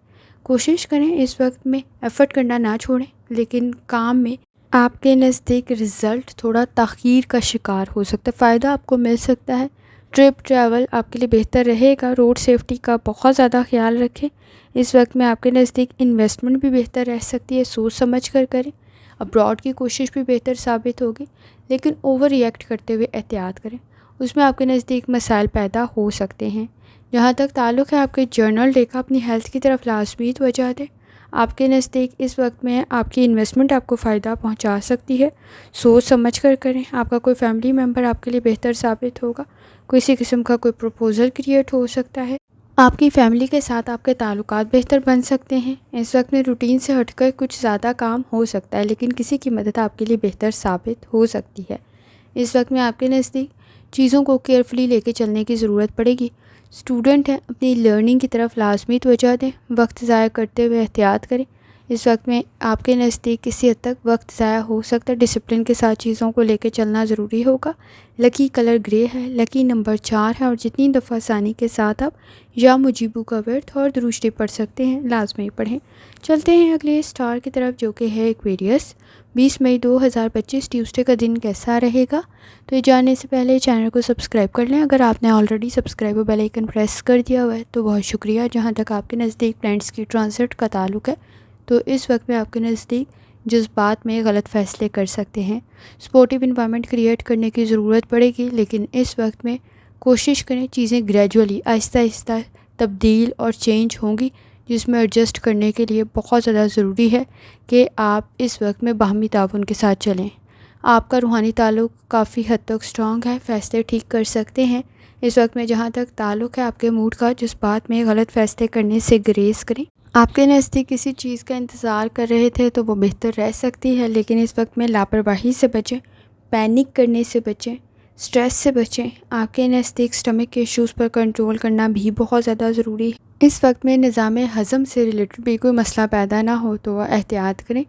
کوشش کریں اس وقت میں ایفرٹ کرنا نہ چھوڑیں، لیکن کام میں آپ کے نزدیک رزلٹ تھوڑا تاخیر کا شکار ہو سکتا ہے، فائدہ آپ کو مل سکتا ہے۔ ٹریول آپ کے لیے بہتر رہے گا، روڈ سیفٹی کا بہت زیادہ خیال رکھیں۔ اس وقت میں آپ کے نزدیک انویسٹمنٹ بھی بہتر رہ سکتی ہے، سوچ سمجھ کر کریں۔ ابراڈ کی کوشش بھی بہتر ثابت ہوگی، لیکن اوور ریئیکٹ کرتے ہوئے احتیاط کریں، اس میں آپ کے نزدیک مسائل پیدا ہو سکتے ہیں۔ جہاں تک تعلق ہے آپ کے جرنل ڈے کا، اپنی ہیلتھ کی طرف لازمی توجہ دیں۔ آپ کے نزدیک اس وقت میں آپ کی انویسٹمنٹ آپ کو فائدہ پہنچا سکتی ہے، سوچ سمجھ کر کریں۔ آپ کا کوئی فیملی ممبر آپ کے لیے بہتر ثابت ہوگا، کسی قسم کا کوئی پروپوزل کریٹ ہو سکتا ہے، آپ کی فیملی کے ساتھ آپ کے تعلقات بہتر بن سکتے ہیں۔ اس وقت میں روٹین سے ہٹ کر کچھ زیادہ کام ہو سکتا ہے، لیکن کسی کی مدد آپ کے لیے بہتر ثابت ہو سکتی ہے۔ اس وقت میں آپ کے نزدیک چیزوں کو کیئرفلی لے کے چلنے کی ضرورت پڑے گی۔ اسٹوڈنٹ ہیں، اپنی لرننگ کی طرف لازمی توجہ دیں، وقت ضائع کرتے ہوئے احتیاط کریں۔ اس وقت میں آپ کے نزدیک کسی حد تک وقت ضائع ہو سکتا ہے، ڈسپلن کے ساتھ چیزوں کو لے کے چلنا ضروری ہوگا۔ لکی کلر گرے ہے، لکی نمبر 4 ہے، اور جتنی دفعہ آسانی کے ساتھ آپ یا مجیبو کا ورد اور درود پڑھ سکتے ہیں لازمی پڑھیں۔ چلتے ہیں اگلے اسٹار کی طرف جو کہ ہے ایکویریس۔ 20 مئی 2025 ٹیوزڈے کا دن کیسا رہے گا، تو یہ جاننے سے پہلے چینل کو سبسکرائب کر لیں۔ اگر آپ نے already subscribe bell icon press کر دیا ہوا ہے تو بہت شکریہ۔ جہاں تک آپ کے نزدیک پلانٹس کی ٹرانزٹ کا تعلق ہے تو اس وقت میں آپ کے نزدیک جذبات میں غلط فیصلے کر سکتے ہیں، سپورٹیو انوائرمنٹ کریٹ کرنے کی ضرورت پڑے گی، لیکن اس وقت میں کوشش کریں چیزیں گریجولی، آہستہ آہستہ تبدیل اور چینج ہوں گی، جس میں ایڈجسٹ کرنے کے لیے بہت زیادہ ضروری ہے کہ آپ اس وقت میں باہمی تعاون کے ساتھ چلیں۔ آپ کا روحانی تعلق کافی حد تک اسٹرانگ ہے، فیصلے ٹھیک کر سکتے ہیں۔ اس وقت میں جہاں تک تعلق ہے آپ کے موڈ کا، جذبات میں غلط فیصلے کرنے سے گریز کریں۔ آپ کے نزدیک کسی چیز کا انتظار کر رہے تھے تو وہ بہتر رہ سکتی ہے، لیکن اس وقت میں لاپرواہی سے بچیں، پینک کرنے سے بچیں، سٹریس سے بچیں۔ آپ کے نزدیک سٹمک کے ایشوز پر کنٹرول کرنا بھی بہت زیادہ ضروری ہے۔ اس وقت میں نظام ہضم سے ریلیٹڈ بھی کوئی مسئلہ پیدا نہ ہو تو احتیاط کریں۔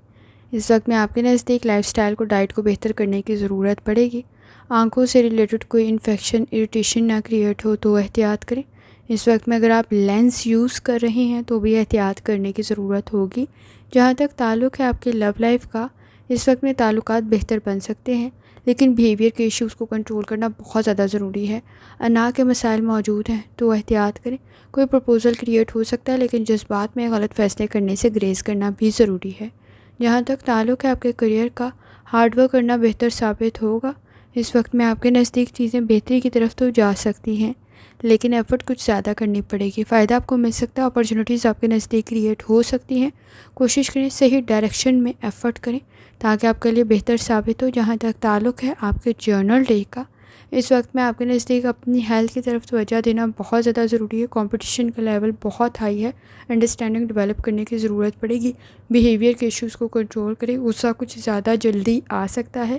اس وقت میں آپ کے نزدیک لائف سٹائل کو ڈائٹ کو بہتر کرنے کی ضرورت پڑے گی۔ آنکھوں سے ریلیٹڈ کوئی انفیکشن اریٹیشن نہ کریٹ ہو تو احتیاط کریں۔ اس وقت میں اگر آپ لینس یوز کر رہے ہیں تو بھی احتیاط کرنے کی ضرورت ہوگی۔ جہاں تک تعلق ہے آپ کے لو لائف کا، اس وقت میں تعلقات بہتر بن سکتے ہیں، لیکن بیہیویئر کے ایشوز کو کنٹرول کرنا بہت زیادہ ضروری ہے۔ انا کے مسائل موجود ہیں تو احتیاط کریں۔ کوئی پرپوزل کریٹ ہو سکتا ہے، لیکن جذبات میں غلط فیصلے کرنے سے گریز کرنا بھی ضروری ہے۔ جہاں تک تعلق ہے آپ کے کریئر کا، ہارڈ ورک کرنا بہتر ثابت ہوگا۔ اس وقت میں آپ کے نزدیک چیزیں بہتری کی طرف تو جا سکتی ہیں، لیکن ایفرٹ کچھ زیادہ کرنی پڑے گی۔ فائدہ آپ کو مل سکتا ہے، اپرچونیٹیز آپ کے نزدیک کریٹ ہو سکتی ہیں۔ کوشش کریں صحیح ڈائریکشن میں ایفرٹ کریں تاکہ آپ کے لیے بہتر ثابت ہو۔ جہاں تک تعلق ہے آپ کے جرنل ڈے کا، اس وقت میں آپ کے نزدیک اپنی ہیلتھ کی طرف توجہ دینا بہت زیادہ ضروری ہے۔ کمپٹیشن کا لیول بہت ہائی ہے، انڈرسٹینڈنگ ڈیولپ کرنے کی ضرورت پڑے گی۔ بیہیویئر کے ایشوز کو کنٹرول کریں، غصہ کچھ زیادہ جلدی آ سکتا ہے،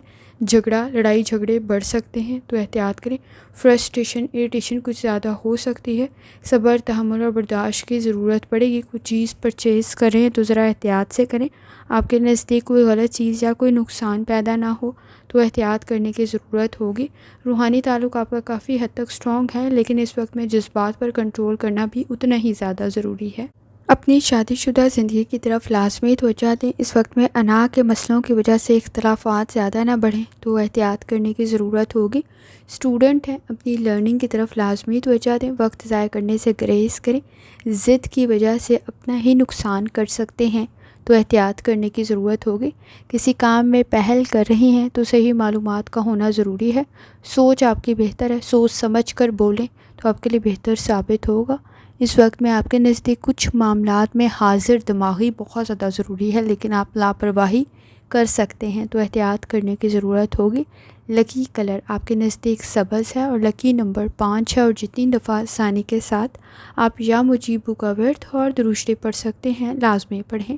لڑائی جھگڑے بڑھ سکتے ہیں تو احتیاط کریں۔ فرسٹریشن اریٹیشن کچھ زیادہ ہو سکتی ہے، صبر تحمل اور برداشت کی ضرورت پڑے گی۔ کوئی چیز پرچیز کریں تو ذرا احتیاط سے کریں، آپ کے نزدیک کوئی غلط چیز یا کوئی نقصان پیدا نہ ہو تو احتیاط کرنے کی ضرورت ہوگی۔ روحانی تعلق آپ کا کافی حد تک سٹرونگ ہے، لیکن اس وقت میں جذبات پر کنٹرول کرنا بھی اتنا ہی زیادہ ضروری ہے۔ اپنی شادی شدہ زندگی کی طرف لازمی توجہ دیں۔ اس وقت میں انا کے مسئلوں کی وجہ سے اختلافات زیادہ نہ بڑھیں تو احتیاط کرنے کی ضرورت ہوگی۔ اسٹوڈنٹ ہیں، اپنی لرننگ کی طرف لازمی توجہ دیں، وقت ضائع کرنے سے گریز کریں۔ ضد کی وجہ سے اپنا ہی نقصان کر سکتے ہیں تو احتیاط کرنے کی ضرورت ہوگی۔ کسی کام میں پہل کر رہی ہیں تو صحیح معلومات کا ہونا ضروری ہے۔ سوچ آپ کی بہتر ہے، سوچ سمجھ کر بولیں تو آپ کے لیے بہتر ثابت ہوگا۔ اس وقت میں آپ کے نزدیک کچھ معاملات میں حاضر دماغی بہت زیادہ ضروری ہے، لیکن آپ لاپرواہی کر سکتے ہیں تو احتیاط کرنے کی ضرورت ہوگی۔ لکی کلر آپ کے نزدیک سبز ہے اور لکی نمبر 5 ہے، اور جتنی دفعہ آسانی کے ساتھ آپ یا مجیبو کا ورد اور درود شریف پڑھ سکتے ہیں لازمی پڑھیں۔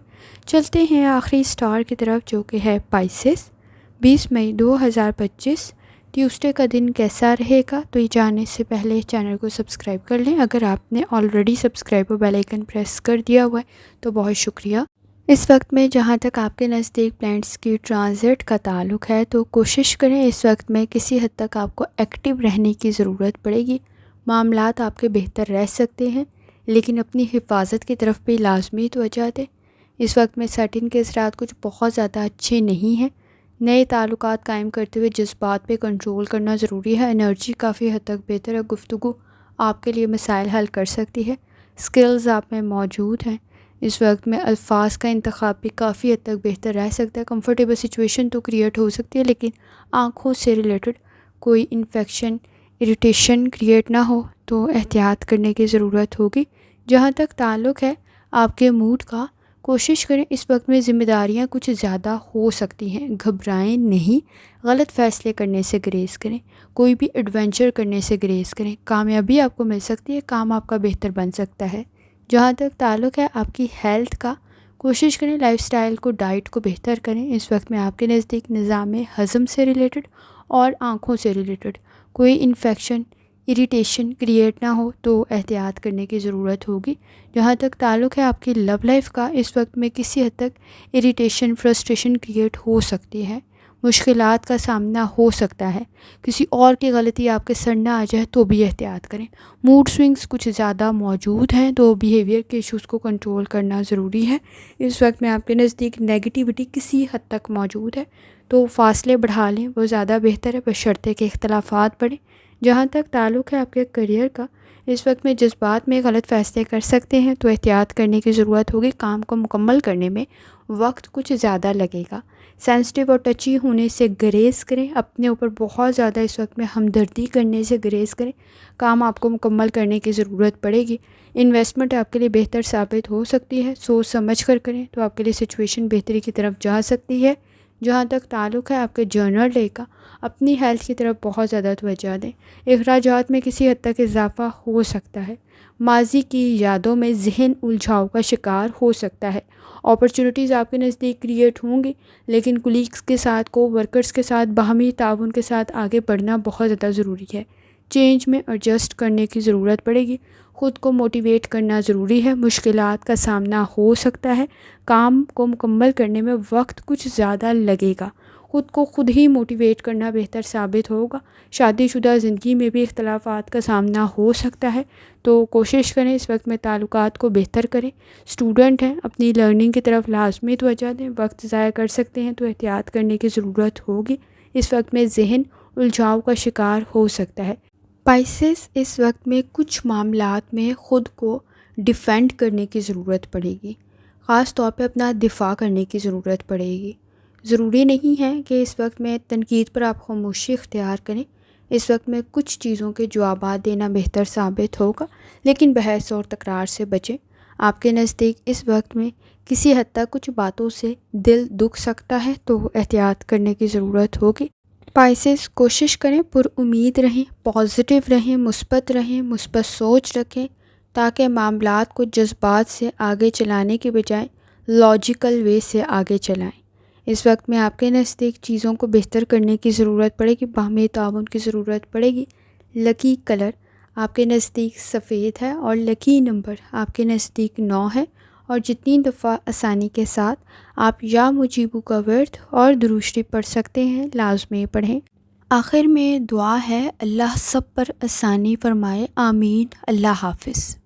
چلتے ہیں آخری سٹار کی طرف جو کہ ہے پائسس۔ 20 مئی 2025 ٹیوزڈے کا دن کیسا رہے گا؟ تو یہ جاننے سے پہلے چینل کو سبسکرائب کر لیں۔ اگر آپ نے آلریڈی سبسکرائب اور بیل آئیکن پریس کر دیا ہوا ہے تو بہت شکریہ۔ اس وقت میں جہاں تک آپ کے نزدیک پلانٹس کی ٹرانزٹ کا تعلق ہے تو کوشش کریں، اس وقت میں کسی حد تک آپ کو ایکٹیو رہنے کی ضرورت پڑے گی۔ معاملات آپ کے بہتر رہ سکتے ہیں، لیکن اپنی حفاظت کی طرف بھی لازمی توجہ دیں۔ اس وقت میں سیٹن کے اثرات کچھ بہت زیادہ اچھے نہیں ہیں۔ نئے تعلقات قائم کرتے ہوئے جذبات پہ کنٹرول کرنا ضروری ہے۔ انرجی کافی حد تک بہتر ہے، گفتگو آپ کے لیے مسائل حل کر سکتی ہے۔ سکلز آپ میں موجود ہیں۔ اس وقت میں الفاظ کا انتخاب بھی کافی حد تک بہتر رہ سکتا ہے۔ کمفرٹیبل سچویشن تو کریٹ ہو سکتی ہے، لیکن آنکھوں سے ریلیٹڈ کوئی انفیکشن اریٹیشن کریٹ نہ ہو تو احتیاط کرنے کی ضرورت ہوگی۔ جہاں تک تعلق ہے آپ کے موڈ کا، کوشش کریں، اس وقت میں ذمہ داریاں کچھ زیادہ ہو سکتی ہیں، گھبرائیں نہیں، غلط فیصلے کرنے سے گریز کریں، کوئی بھی ایڈونچر کرنے سے گریز کریں۔ کامیابی آپ کو مل سکتی ہے، کام آپ کا بہتر بن سکتا ہے۔ جہاں تک تعلق ہے آپ کی ہیلتھ کا، کوشش کریں لائف سٹائل کو، ڈائٹ کو بہتر کریں۔ اس وقت میں آپ کے نزدیک نظام ہضم سے ریلیٹڈ اور آنکھوں سے ریلیٹڈ کوئی انفیکشن اریٹیشن کریٹ نہ ہو تو احتیاط کرنے کی ضرورت ہوگی۔ جہاں تک تعلق ہے آپ کی لو لائف کا، اس وقت میں کسی حد تک اریٹیشن فرسٹریشن کریٹ ہو سکتی ہے، مشکلات کا سامنا ہو سکتا ہے، کسی اور کی غلطی آپ کے سر نہ آ جائے تو بھی احتیاط کریں۔ موڈ سوئنگز کچھ زیادہ موجود ہیں تو بیہیویئر کے ایشوز کو کنٹرول کرنا ضروری ہے۔ اس وقت میں آپ کے نزدیک نیگیٹیوٹی کسی حد تک موجود ہے تو فاصلے بڑھا لیں، وہ زیادہ بہتر ہے، بشرطے کہ اختلافات بڑھیں۔ جہاں تک تعلق ہے آپ کے کریئر کا، اس وقت میں جذبات میں غلط فیصلے کر سکتے ہیں تو احتیاط کرنے کی ضرورت ہوگی۔ کام کو مکمل کرنے میں وقت کچھ زیادہ لگے گا۔ سینسٹیو اور ٹچی ہونے سے گریز کریں، اپنے اوپر بہت زیادہ اس وقت میں ہمدردی کرنے سے گریز کریں۔ کام آپ کو مکمل کرنے کی ضرورت پڑے گی۔ انویسٹمنٹ آپ کے لیے بہتر ثابت ہو سکتی ہے، سوچ سمجھ کر کریں تو آپ کے لیے سچویشن بہتری کی طرف جا سکتی ہے۔ جہاں تک تعلق ہے آپ کے جرنل ڈے کا، اپنی ہیلتھ کی طرف بہت زیادہ توجہ دیں۔ اخراجات میں کسی حد تک اضافہ ہو سکتا ہے۔ ماضی کی یادوں میں ذہن الجھاؤ کا شکار ہو سکتا ہے۔ اپرچونٹیز آپ کے نزدیک کریٹ ہوں گی، لیکن کولیگز کے ساتھ، کو ورکرز کے ساتھ باہمی تعاون کے ساتھ آگے بڑھنا بہت زیادہ ضروری ہے۔ چینج میں ایڈجسٹ کرنے کی ضرورت پڑے گی۔ خود کو موٹیویٹ کرنا ضروری ہے۔ مشکلات کا سامنا ہو سکتا ہے۔ کام کو مکمل کرنے میں وقت کچھ زیادہ لگے گا۔ خود کو خود ہی موٹیویٹ کرنا بہتر ثابت ہوگا۔ شادی شدہ زندگی میں بھی اختلافات کا سامنا ہو سکتا ہے، تو کوشش کریں اس وقت میں تعلقات کو بہتر کریں۔ اسٹوڈنٹ ہیں، اپنی لرننگ کی طرف لازمی توجہ دیں۔ وقت ضائع کر سکتے ہیں تو احتیاط کرنے کی ضرورت ہوگی۔ اس وقت میں ذہن الجھاؤ کا شکار ہو سکتا ہے۔ پائسس، اس وقت میں کچھ معاملات میں خود کو ڈیفینڈ کرنے کی ضرورت پڑے گی۔ خاص طور پہ اپنا دفاع کرنے کی ضرورت پڑے گی۔ ضروری نہیں ہے کہ اس وقت میں تنقید پر آپ خاموشی اختیار کریں۔ اس وقت میں کچھ چیزوں کے جوابات دینا بہتر ثابت ہوگا، لیکن بحث اور تکرار سے بچیں۔ آپ کے نزدیک اس وقت میں کسی حد تک کچھ باتوں سے دل دکھ سکتا ہے، تو احتیاط کرنے کی ضرورت ہوگی۔ پائسس، کوشش کریں پر امید رہیں، پازیٹیو رہیں، مثبت رہیں، مثبت سوچ رکھیں، تاکہ معاملات کو جذبات سے آگے چلانے کے بجائے لاجیکل وے سے آگے چلائیں۔ اس وقت میں آپ کے نزدیک چیزوں کو بہتر کرنے کی ضرورت پڑے گی، باہمی تعاون کی ضرورت پڑے گی۔ لکی کلر آپ کے نزدیک سفید ہے اور لکی نمبر آپ کے نزدیک 9 ہے، اور جتنی دفعہ آسانی کے ساتھ آپ یا مجیبو کا ورد اور درود شریف پڑھ سکتے ہیں، لازمی پڑھیں۔ آخر میں دعا ہے، اللہ سب پر آسانی فرمائے، آمین۔ اللہ حافظ۔